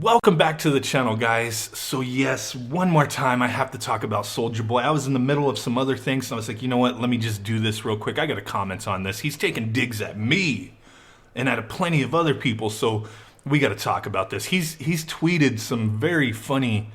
Welcome back to the channel, guys. So yes, one more time I have to talk about Soulja Boy. I was in the middle of some other things and I was like, you know what, let me just do this real quick. I gotta comment on this. He's taking digs at me and at plenty of other people, so we gotta talk about this. He's tweeted some very funny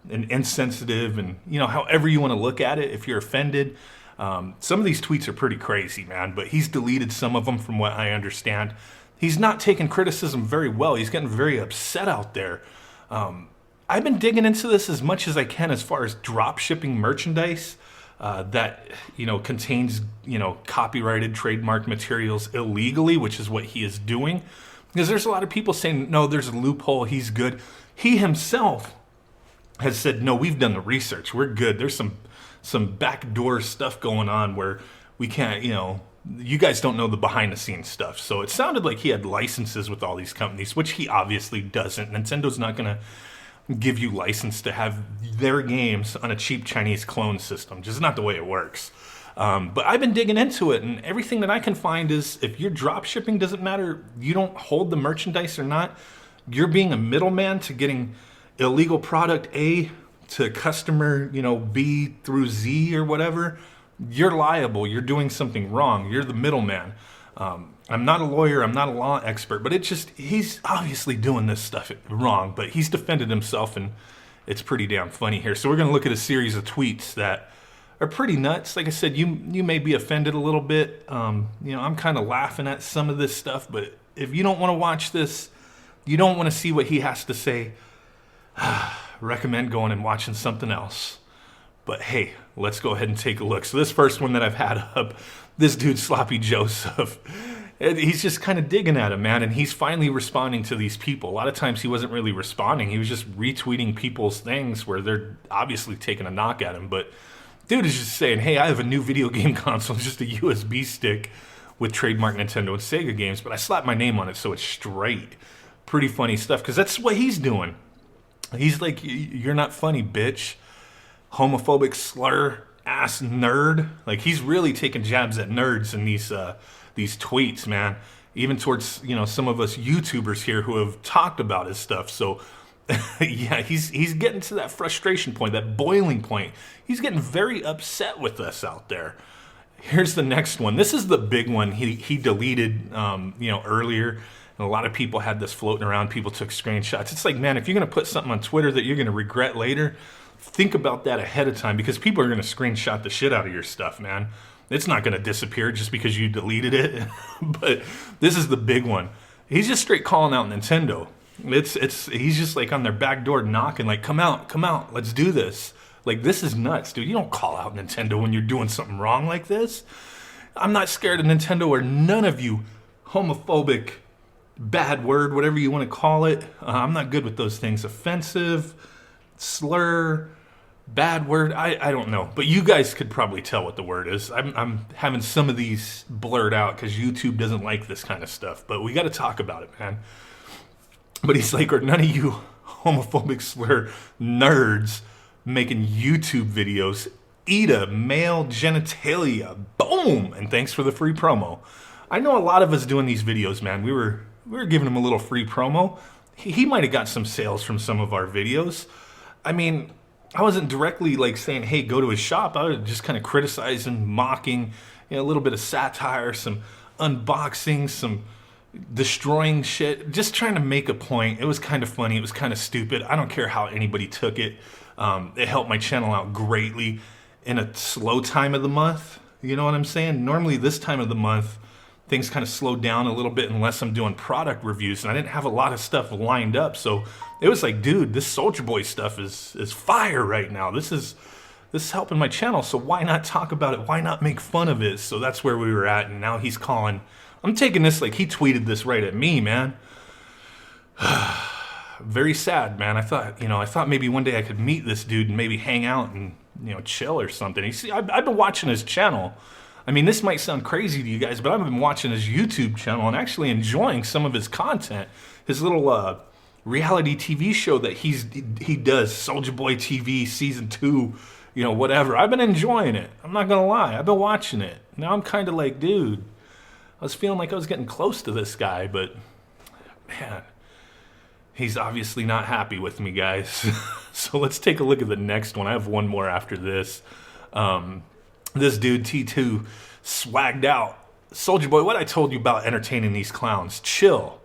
and insensitive and, you know, however you want to look at it, if you're offended. Some of these tweets are pretty crazy, man, but he's deleted some of them from what I understand. He's not taking criticism very well. He's getting very upset out there. I've been digging into this as much as I can as far as drop shipping merchandise that, you know, contains, you know, copyrighted trademark materials illegally, which is what he is doing. Because there's a lot of people saying, no, there's a loophole, he's good. He himself has said, no, we've done the research, we're good. There's some backdoor stuff going on where we can't, you know, you guys don't know the behind the scenes stuff. So it sounded like he had licenses with all these companies, which he obviously doesn't. Nintendo's not going to give you license to have their games on a cheap Chinese clone system. Just not the way it works. But I've been digging into it, and everything that I can find is if you're drop shipping, doesn't matter, you don't hold the merchandise or not, you're being a middleman to getting illegal product A to customer, you know, B through Z or whatever. You're liable. You're doing something wrong. You're the middleman. I'm not a lawyer. I'm not a law expert, but he's obviously doing this stuff wrong, but he's defended himself, and it's pretty damn funny here. So we're going to look at a series of tweets that are pretty nuts. Like I said, you may be offended a little bit. You know, I'm kind of laughing at some of this stuff, but if you don't want to watch this, you don't want to see what he has to say, recommend going and watching something else. But hey, let's go ahead and take a look. So this first one that I've had up, this dude Sloppy Joseph, he's just kind of digging at him, man, and he's finally responding to these people. A lot of times he wasn't really responding. He was just retweeting people's things where they're obviously taking a knock at him. But dude is just saying, hey, I have a new video game console, it's just a USB stick with trademark Nintendo and Sega games, but I slapped my name on it so it's straight. Pretty funny stuff, because that's what he's doing. He's like, you're not funny, bitch. Homophobic slur ass nerd. Like, he's really taking jabs at nerds in these tweets, man. Even towards, you know, some of us YouTubers here who have talked about his stuff. So yeah, he's getting to that frustration point, that boiling point. He's getting very upset with us out there. Here's the next one. This is the big one he deleted you know, earlier. And a lot of people had this floating around. People took screenshots. It's like, man, if you're going to put something on Twitter that you're going to regret later, think about that ahead of time, because people are going to screenshot the shit out of your stuff, man. It's not going to disappear just because you deleted it. But this is the big one. He's just straight calling out Nintendo. He's just like on their back door knocking, like, come out, let's do this. Like, this is nuts, dude. You don't call out Nintendo when you're doing something wrong like this. I'm not scared of Nintendo or none of you homophobic, bad word, whatever you want to call it. I'm not good with those things. Offensive, slur, bad word, I don't know. But you guys could probably tell what the word is. I'm having some of these blurred out because YouTube doesn't like this kind of stuff. But we got to talk about it, man. But he's like, are none of you homophobic slur nerds making YouTube videos eat a male genitalia? Boom! And thanks for the free promo. I know a lot of us doing these videos, man. We were giving him a little free promo. He might have got some sales from some of our videos. I mean, I wasn't directly like saying, hey, go to his shop. I was just kind of criticizing, mocking, you know, a little bit of satire, some unboxing, some destroying shit, just trying to make a point. It was kind of funny. It was kind of stupid. I don't care how anybody took it. It helped my channel out greatly in a slow time of the month. You know what I'm saying? Normally this time of the month, things kind of slowed down a little bit unless I'm doing product reviews, and I didn't have a lot of stuff lined up. So it was like, dude, this Soulja Boy stuff is fire right now. This is helping my channel, so why not talk about it? Why not make fun of it? So that's where we were at, and now he's calling. I'm taking this like he tweeted this right at me, man. Very sad, man. I thought maybe one day I could meet this dude and maybe hang out and, you know, chill or something. You see, I've been watching his channel. I mean, this might sound crazy to you guys, but I've been watching his YouTube channel and actually enjoying some of his content. His little reality TV show that he does, Soulja Boy TV Season 2, you know, whatever. I've been enjoying it. I'm not gonna lie. I've been watching it. Now I'm kind of like, dude, I was feeling like I was getting close to this guy, but man, He's obviously not happy with me, guys. So let's take a look at the next one. I have one more after this. This dude, T2, swagged out. Soulja Boy, what I told you about entertaining these clowns, chill.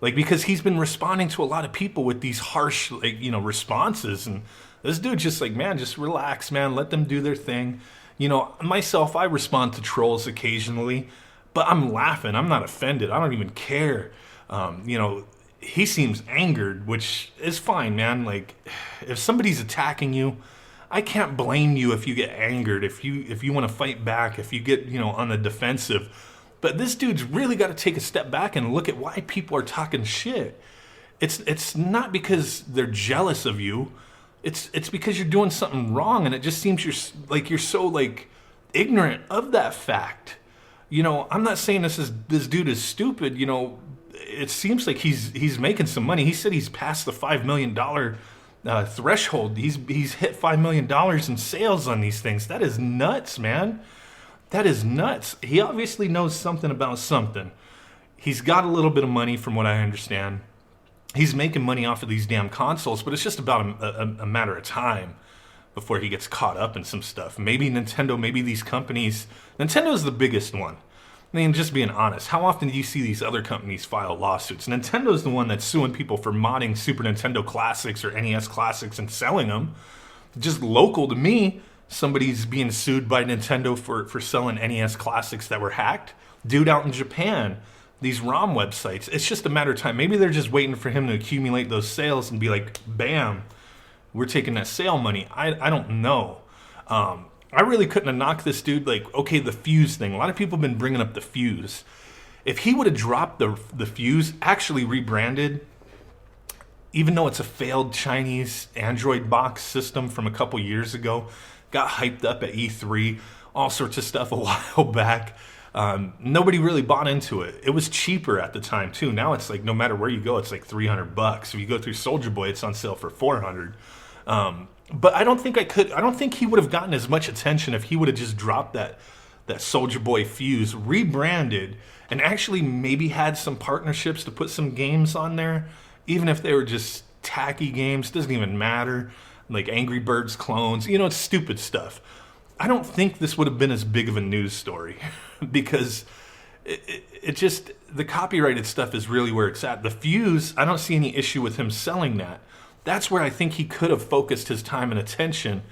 Like, because he's been responding to a lot of people with these harsh, like, responses. And this dude just like, man, just relax, man. Let them do their thing. Myself, I respond to trolls occasionally, but I'm laughing. I'm not offended. I don't even care. He seems angered, which is fine, man. Like, if somebody's attacking you, I can't blame you if you get angered, if you want to fight back, if you get, on the defensive. But this dude's really got to take a step back and look at why people are talking shit. It's not because they're jealous of you. It's because you're doing something wrong, and it just seems you're so ignorant of that fact. I'm not saying this dude is stupid. It seems like he's making some money. He said he's passed the $5 million threshold. He's hit $5 million in sales on these things. That is nuts, man. That is nuts. He obviously knows something about something. He's got a little bit of money from what I understand. He's making money off of these damn consoles, but it's just about a matter of time before he gets caught up in some stuff. Maybe Nintendo, maybe these companies. Nintendo's the biggest one. I mean, just being honest, how often do you see these other companies file lawsuits? Nintendo's the one that's suing people for modding Super Nintendo classics or NES classics and selling them. Just local to me, somebody's being sued by Nintendo for selling NES classics that were hacked. Dude out in Japan, these ROM websites. It's just a matter of time. Maybe they're just waiting for him to accumulate those sales and be like, bam, we're taking that sale money. I don't know. I really couldn't have knocked this dude. Like, okay, the Fuse thing. A lot of people have been bringing up the Fuse. If he would have dropped the Fuse, actually rebranded, even though it's a failed Chinese Android box system from a couple years ago, got hyped up at E3, all sorts of stuff a while back. Nobody really bought into it. It was cheaper at the time too. Now it's like no matter where you go, it's like $300. If you go through Soulja Boy, it's on sale for $400. But I don't think he would have gotten as much attention if he would have just dropped that Soulja Boy Fuse, rebranded, and actually maybe had some partnerships to put some games on there, even if they were just tacky games. Doesn't even matter. Like Angry Birds clones, it's stupid stuff. I don't think this would have been as big of a news story because it just, the copyrighted stuff is really where it's at. The Fuse, I don't see any issue with him selling that. That's where I think he could have focused his time and attention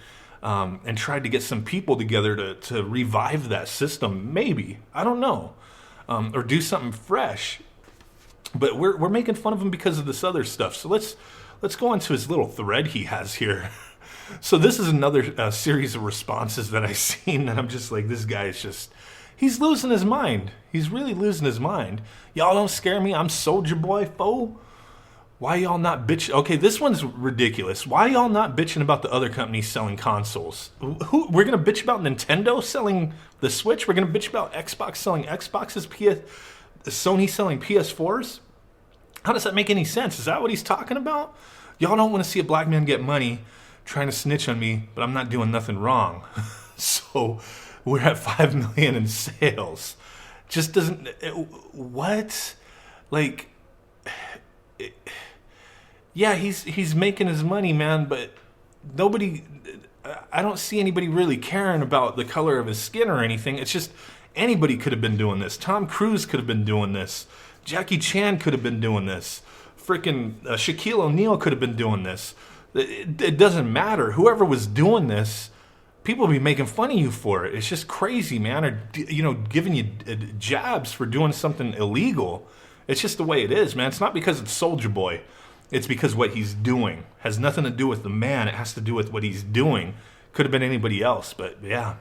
and tried to get some people together to revive that system. Maybe, I don't know, or do something fresh. But we're making fun of him because of this other stuff. So let's go on to his little thread he has here. So this is another series of responses that I've seen, and I'm just like, this guy is just, he's losing his mind. He's really losing his mind. Y'all don't scare me. I'm Soulja Boy, foe. Why y'all not bitch? Okay, this one's ridiculous. Why y'all not bitching about the other companies selling consoles? We're gonna bitch about Nintendo selling the Switch? We're gonna bitch about Xbox selling Xboxes, Sony selling PS4s? How does that make any sense? Is that what he's talking about? Y'all don't want to see a black man get money trying to snitch on me, but I'm not doing nothing wrong. So we're at 5 million in sales. Just doesn't, what? Like, yeah, he's making his money, man, but nobody, I don't see anybody really caring about the color of his skin or anything. It's just anybody could have been doing this. Tom Cruise could have been doing this. Jackie Chan could have been doing this. Freaking Shaquille O'Neal could have been doing this. It doesn't matter. Whoever was doing this, people will be making fun of you for it. It's just crazy, man. Or, giving you jabs for doing something illegal. It's just the way it is, man. It's not because it's Soulja Boy. It's because what he's doing has nothing to do with the man. It has to do with what he's doing. Could have been anybody else, but yeah.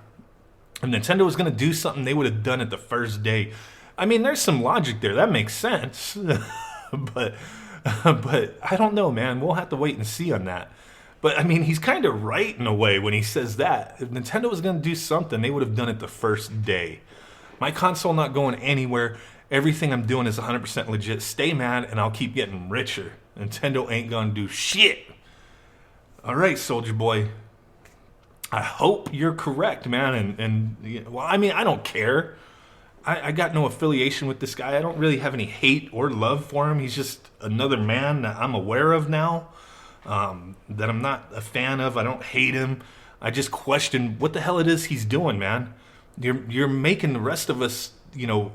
If Nintendo was going to do something, they would have done it the first day. I mean, there's some logic there. That makes sense. But I don't know, man. We'll have to wait and see on that. But, I mean, he's kind of right in a way when he says that. If Nintendo was going to do something, they would have done it the first day. My console not going anywhere. Everything I'm doing is 100% legit. Stay mad, and I'll keep getting richer. Nintendo ain't going to do shit. All right, Soulja Boy. I hope you're correct, man. And well, I mean, I don't care. I got no affiliation with this guy. I don't really have any hate or love for him. He's just another man that I'm aware of now, that I'm not a fan of. I don't hate him. I just question what the hell it is he's doing, man. You're making the rest of us, you know,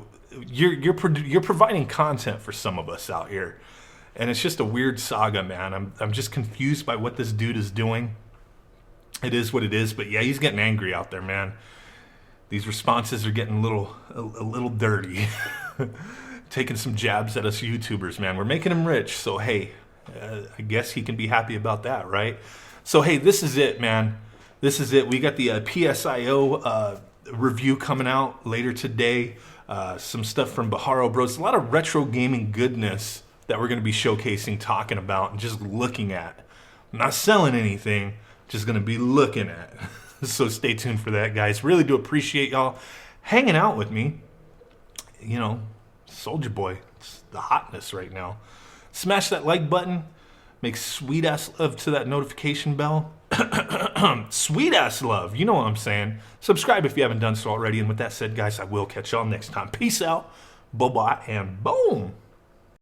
you're providing content for some of us out here, and it's just a weird saga, man. I'm just confused by what this dude is doing. It is what it is, but yeah, he's getting angry out there, man. These responses are getting a little dirty. Taking some jabs at us YouTubers, man. We're making him rich, so hey, I guess he can be happy about that, right? So hey, this is it, man. This is it. We got the PSIO review coming out later today. Some stuff from Baharo Bros. A lot of retro gaming goodness that we're going to be showcasing, talking about, and just looking at. I'm not selling anything, just going to be looking at. So stay tuned for that, guys. Really do appreciate y'all hanging out with me. You know, Soulja Boy, it's the hotness right now. Smash that like button. Make sweet ass love to that notification bell. Sweet ass love, you know what I'm saying. Subscribe if you haven't done so already. And with that said, guys, I will catch y'all next time. Peace out. Bye-bye and boom.